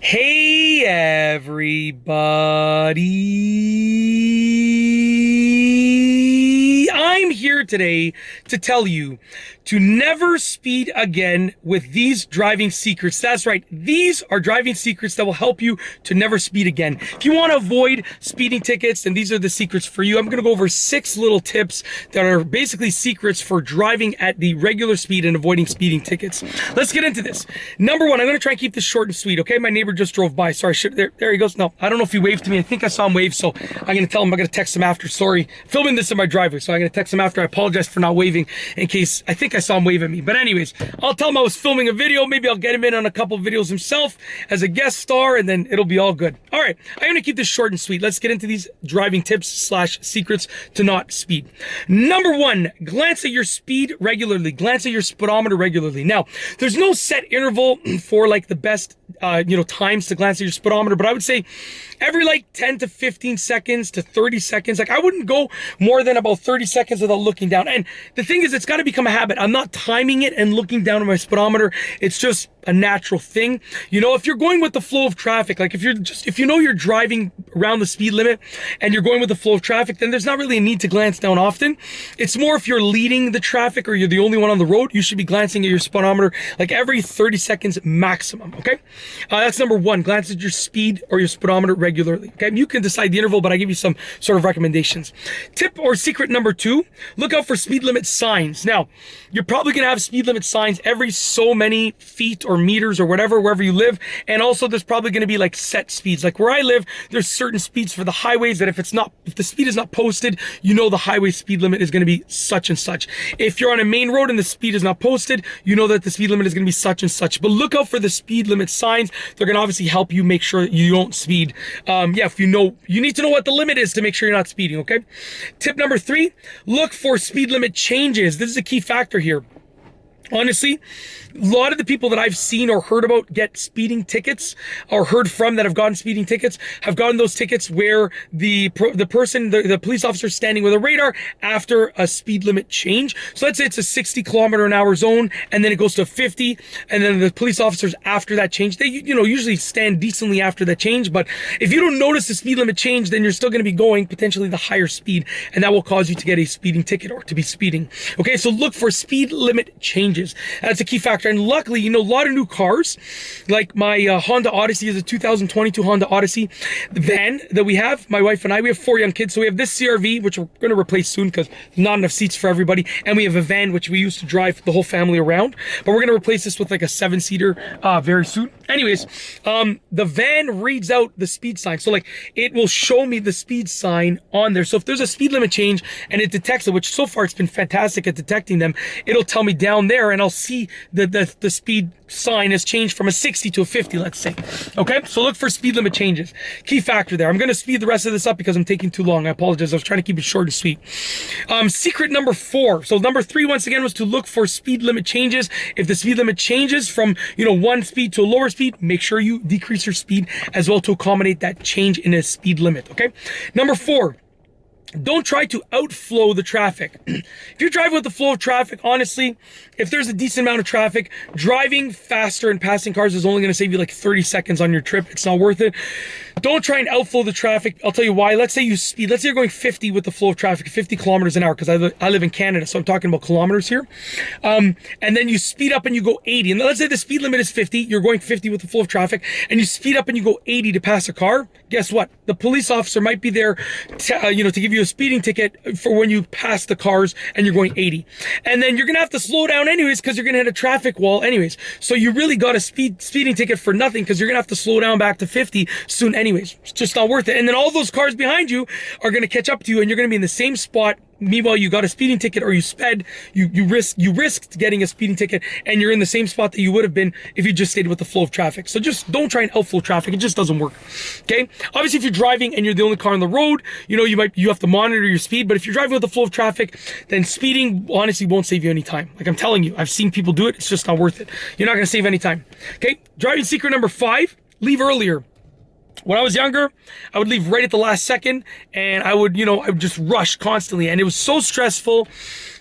Hey everybody! I'm here today to tell you to never speed again with these driving secrets. That's right, these are driving secrets that will help you to never speed again. If you want to avoid speeding tickets, then these are the secrets for you. I'm going to go over 6 little tips that are basically secrets for driving at the regular speed and avoiding speeding tickets. Let's get into this. Number 1, I'm going to try and keep this short and sweet, okay? My neighbor just drove by. Sorry, there he goes. No, I don't know if he waved to me. I think I saw him wave, so I'm going to tell him. I'm going to text him after. Sorry, filming this in my driveway, so I'm going to text him after. I apologize for not waving in case I think I saw him wave at me. But anyways, I'll tell him I was filming a video. Maybe I'll get him in on a couple videos himself as a guest star, and then it'll be all good. All right, I'm going to keep this short and sweet. Let's get into these driving tips / secrets to not speed. Number 1, glance at your speed regularly. Glance at your speedometer regularly. Now, there's no set interval for like the best times to glance at your speedometer, but I would say every like 10 to 15 seconds to 30 seconds. Like I wouldn't go more than about 30 seconds without looking down. And the thing is, it's got to become a habit. I'm not timing it and looking down at my speedometer. It's just a natural thing. You know, if you're going with the flow of traffic, like if you know you're driving around the speed limit and you're going with the flow of traffic, then there's not really a need to glance down often. It's more if you're leading the traffic or you're the only one on the road, you should be glancing at your speedometer like every 30 seconds maximum, okay? That's number 1, glance at your speed or your speedometer regularly, okay? You can decide the interval, but I give you some sort of recommendations. Tip or secret number 2, look out for speed limit signs. Now, you're probably gonna have speed limit signs every so many feet or meters or whatever, wherever you live. And also there's probably gonna be like set speeds. Like where I live, there's certain speeds for the highways that if the speed is not posted, you know the highway speed limit is gonna be such and such. If you're on a main road and the speed is not posted, you know that the speed limit is gonna be such and such. But look out for the speed limit signs. They're gonna obviously help you make sure you don't speed. If you need to know what the limit is to make sure you're not speeding, okay? Tip number 3, look for speed limit changes. This is a key factor here. Honestly, a lot of the people that I've seen or heard about get speeding tickets or heard from that have gotten speeding tickets have gotten those tickets where the police officer is standing with a radar after a speed limit change. So let's say it's a 60-kilometer-an-hour zone and then it goes to 50, and then the police officers after that change, they usually stand decently after that change. But if you don't notice the speed limit change, then you're still going to be going potentially the higher speed, and that will cause you to get a speeding ticket or to be speeding. Okay, so look for speed limit changes. That's a key factor. And luckily, a lot of new cars, like my Honda Odyssey is a 2022 Honda Odyssey. The van that we have, my wife and I, we have 4 young kids. So we have this CRV, which we're going to replace soon because there's not enough seats for everybody. And we have a van, which we used to drive the whole family around. But we're going to replace this with like a 7-seater very soon. Anyways, the van reads out the speed sign. So like it will show me the speed sign on there. So if there's a speed limit change and it detects it, which so far it's been fantastic at detecting them, it'll tell me down there, and I'll see that the speed sign has changed from a 60 to a 50, let's say. Okay, so look for speed limit changes. Key factor there. I'm going to speed the rest of this up because I'm taking too long. I apologize. I was trying to keep it short and sweet. Secret number 4. So number 3, once again, was to look for speed limit changes. If the speed limit changes from, one speed to a lower speed, make sure you decrease your speed as well to accommodate that change in a speed limit, okay? Number 4, don't try to outflow the traffic. If you're driving with the flow of traffic, honestly, if there's a decent amount of traffic, driving faster and passing cars is only going to save you like 30 seconds on your trip. It's not worth it. Don't try and outflow the traffic. I'll tell you why. Let's say you're going 50 with the flow of traffic, 50 kilometers an hour, because I live in Canada, so I'm talking about kilometers here. And then you speed up and you go 80. And let's say the speed limit is 50. You're going 50 with the flow of traffic, and you speed up and you go 80 to pass a car. Guess what? The police officer might be there to give you a speeding ticket for when you pass the cars and you're going 80. And then you're going to have to slow down anyways because you're going to hit a traffic wall anyways. So you really got a speeding ticket for nothing because you're going to have to slow down back to 50 soon anyways. It's just not worth it. And then all those cars behind you are going to catch up to you, and you're going to be in the same spot. Meanwhile, you got a speeding ticket, or you sped, you risked getting a speeding ticket, and you're in the same spot that you would have been if you just stayed with the flow of traffic. So just don't try and outflow traffic. It just doesn't work. Okay? Obviously, if you're driving and you're the only car on the road, you have to monitor your speed. But if you're driving with the flow of traffic, then speeding honestly won't save you any time. Like I'm telling you, I've seen people do it. It's just not worth it. You're not going to save any time. Okay? Driving secret number 5, leave earlier. When I was younger, I would leave right at the last second, and I would just rush constantly, and it was so stressful,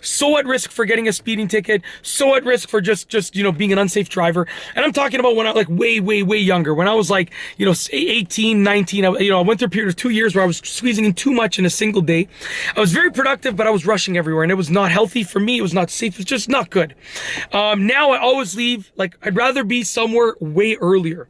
so at risk for getting a speeding ticket, so at risk for just, you know, being an unsafe driver. And I'm talking about when I like way younger, when I was like, you know, 18, 19, I went through a period of 2 years where I was squeezing in too much in a single day. I was very productive, but I was rushing everywhere, and it was not healthy for me. It was not safe. It was just not good. Now I always leave, like, I'd rather be somewhere way earlier.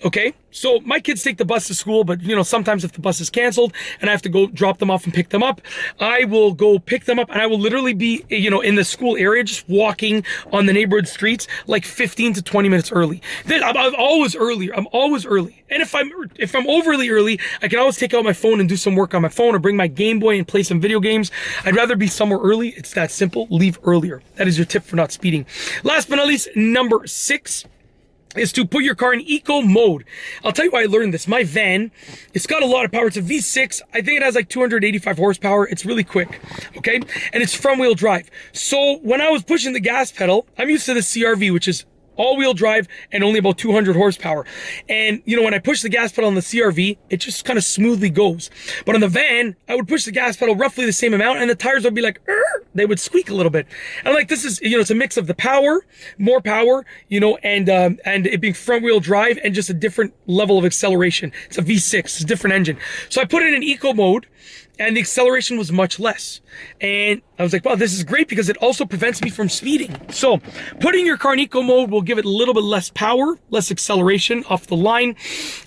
Okay, so my kids take the bus to school, but you know, sometimes if the bus is canceled and I have to go drop them off and pick them up, I will go pick them up, and I will literally be, you know, in the school area, just walking on the neighborhood streets like 15 to 20 minutes early. Then I'm always earlier. I'm always early. And if I'm overly early, I can always take out my phone and do some work on my phone, or bring my Game Boy and play some video games. I'd rather be somewhere early. It's that simple. Leave earlier. That is your tip for not speeding. Last but not least, number 6 is to put your car in eco mode. I'll tell you why I learned this. My van, it's got a lot of power. It's a V6. I think it has like 285 horsepower. It's really quick, okay? And it's front wheel drive. So when I was pushing the gas pedal, I'm used to the CRV, which is all-wheel drive and only about 200 horsepower. And, you know, when I push the gas pedal on the CRV, it just kind of smoothly goes. But on the van, I would push the gas pedal roughly the same amount, and the tires would be like, they would squeak a little bit. And like, this is, you know, it's a mix of the power, more power, you know, and it being front-wheel drive and just a different level of acceleration. It's a V6, it's a different engine. So I put it in eco mode, and the acceleration was much less. And I was like, wow, this is great because it also prevents me from speeding. So putting your car in eco mode will give it a little bit less power, less acceleration off the line,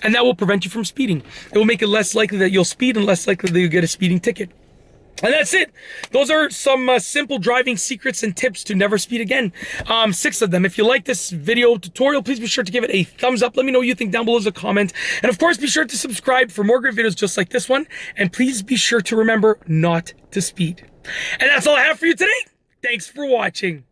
and that will prevent you from speeding. It will make it less likely that you'll speed and less likely that you'll get a speeding ticket. And that's it. Those are some simple driving secrets and tips to never speed again. 6 of them. If you like this video tutorial, please be sure to give it a thumbs up. Let me know what you think down below as a comment. And of course, be sure to subscribe for more great videos just like this one. And please be sure to remember not to speed. And that's all I have for you today. Thanks for watching.